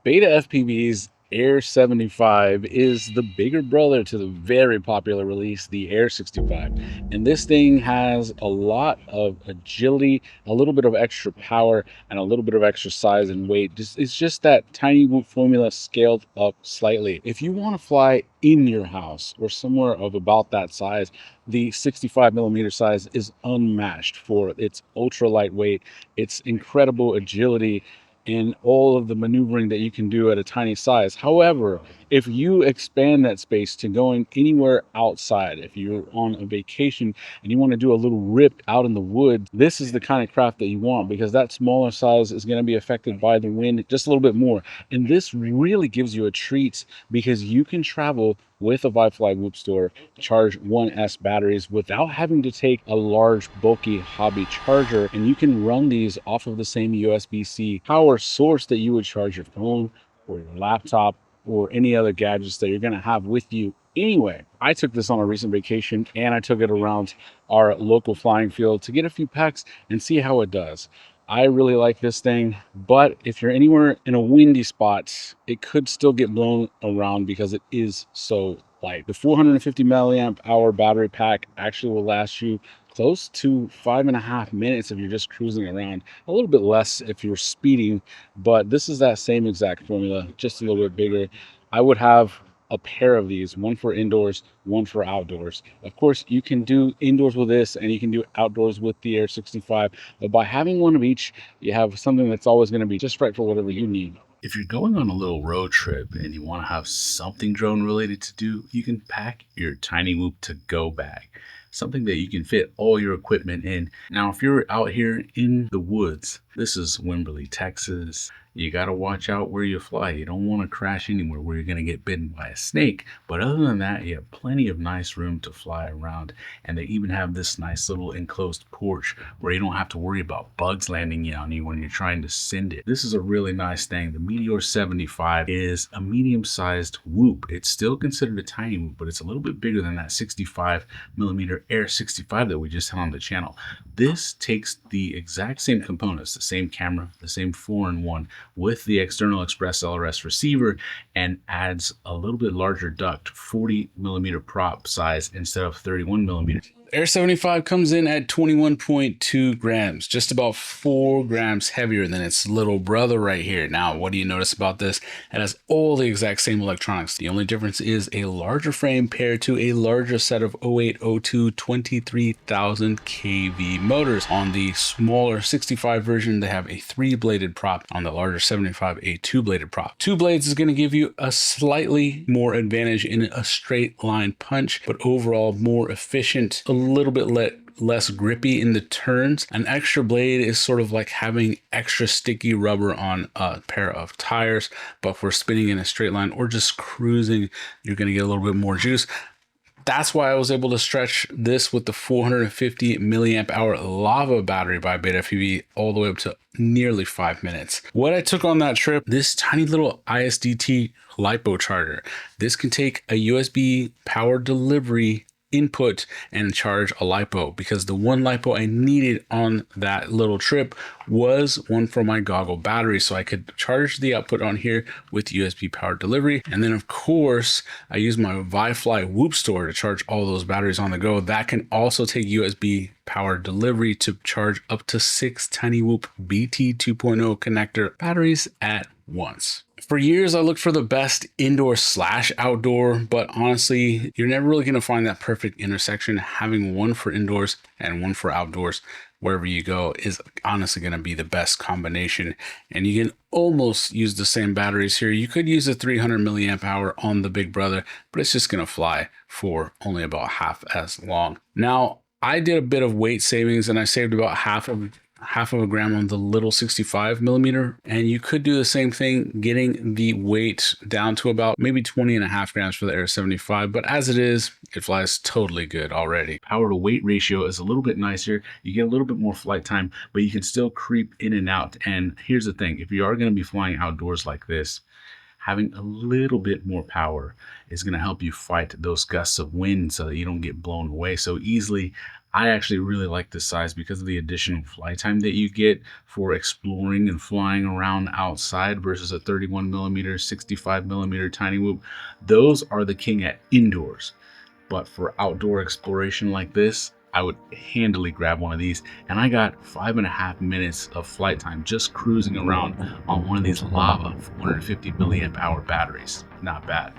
Beta FPV's Air 75 is the bigger brother to the very popular release, the Air 65. And this thing has a lot of agility, a little bit of extra power, and a little bit of extra size and weight. It's just that tiny whoop formula scaled up slightly. If you want to fly in your house or somewhere of about that size, the 65 millimeter size is unmatched for its ultra lightweight, its incredible agility, and all of the maneuvering that you can do at a tiny size. However, if you expand that space to going anywhere outside, if you're on a vacation and you want to do a little rip out in the woods, this is the kind of craft that you want, because that smaller size is going to be affected by the wind just a little bit more. And this really gives you a treat, because you can travel with a Vifly Whoop Store, charge 1S batteries without having to take a large bulky hobby charger, and you can run these off of the same USB-C power source that you would charge your phone or your laptop or any other gadgets that you're going to have with you anyway. I took this on a recent vacation, and I took it around our local flying field to get a few pecks and see how it does. I really like this thing, but if you're anywhere in a windy spot, it could still get blown around because it is so light. The 450 milliamp hour battery pack actually will last you close to 5.5 minutes if you're just cruising around, a little bit less if you're speeding, but this is that same exact formula, just a little bit bigger. I would have a pair of these, one for indoors, one for outdoors. Of course, you can do indoors with this and you can do outdoors with the Air 65, but by having one of each, you have something that's always going to be just right for whatever you need. If you're going on a little road trip and you want to have something drone related to do, you can pack your Tiny Whoop to go bag, something that you can fit all your equipment in. Now, if you're out here in the woods, this is Wimberley, Texas. You got to watch out where you fly. You don't want to crash anywhere where you're going to get bitten by a snake. But other than that, you have plenty of nice room to fly around. And they even have this nice little enclosed porch where you don't have to worry about bugs landing on you when you're trying to send it. This is a really nice thing. The Meteor 75 is a medium-sized whoop. It's still considered a tiny whoop, but it's a little bit bigger than that 65 millimeter Air 65 that we just had on the channel. This takes the exact same components, the same camera, the same 4-in-1, with the external Express LRS receiver, and adds a little bit larger duct, 40 millimeter prop size instead of 31 millimeter. Air 75 comes in at 21.2 grams, just about 4 grams heavier than its little brother right here. Now, what do you notice about this? It has all the exact same electronics. The only difference is a larger frame paired to a larger set of 0802 23,000 kV motors. On the smaller 65 version, they have a 3-bladed prop. On the larger 75, a 2-bladed prop. 2 blades is going to give you a slightly more advantage in a straight line punch, but overall more efficient, a little bit less grippy in the turns. An extra blade is sort of like having extra sticky rubber on a pair of tires, but for spinning in a straight line or just cruising, you're going to get a little bit more juice. That's why I was able to stretch this with the 450 milliamp hour lava battery by betafpv all the way up to nearly 5 minutes. What I took on that trip, this tiny little ISDT LiPo charger. This can take a USB power delivery input and charge a LiPo, because the one LiPo I needed on that little trip was one for my goggle battery, so I could charge the output on here with USB power delivery. And then of course I use my Vifly Whoop Store to charge all those batteries on the go. That can also take USB power delivery to charge up to 6 Tiny Whoop BT 2.0 connector batteries at once. For years, I looked for the best indoor/outdoor, but honestly, you're never really going to find that perfect intersection. Having one for indoors and one for outdoors wherever you go is honestly going to be the best combination. And you can almost use the same batteries here. You could use a 300 milliamp hour on the big brother, but it's just going to fly for only about half as long. Now, I did a bit of weight savings, and I saved about half of a gram on the little 65 millimeter, and you could do the same thing, getting the weight down to about maybe 20.5 grams for the Air 75, but as it is, it flies totally good already. Power to weight ratio is a little bit nicer. You get a little bit more flight time, but you can still creep in and out. And here's the thing, if you are going to be flying outdoors like this, having a little bit more power is going to help you fight those gusts of wind so that you don't get blown away so easily. I actually really like this size because of the additional flight time that you get for exploring and flying around outside versus a 31 millimeter, 65 millimeter tiny whoop. Those are the king at indoors. But for outdoor exploration like this, I would handily grab one of these. And I got 5.5 minutes of flight time just cruising around on one of these Lava 450 milliamp hour batteries. Not bad.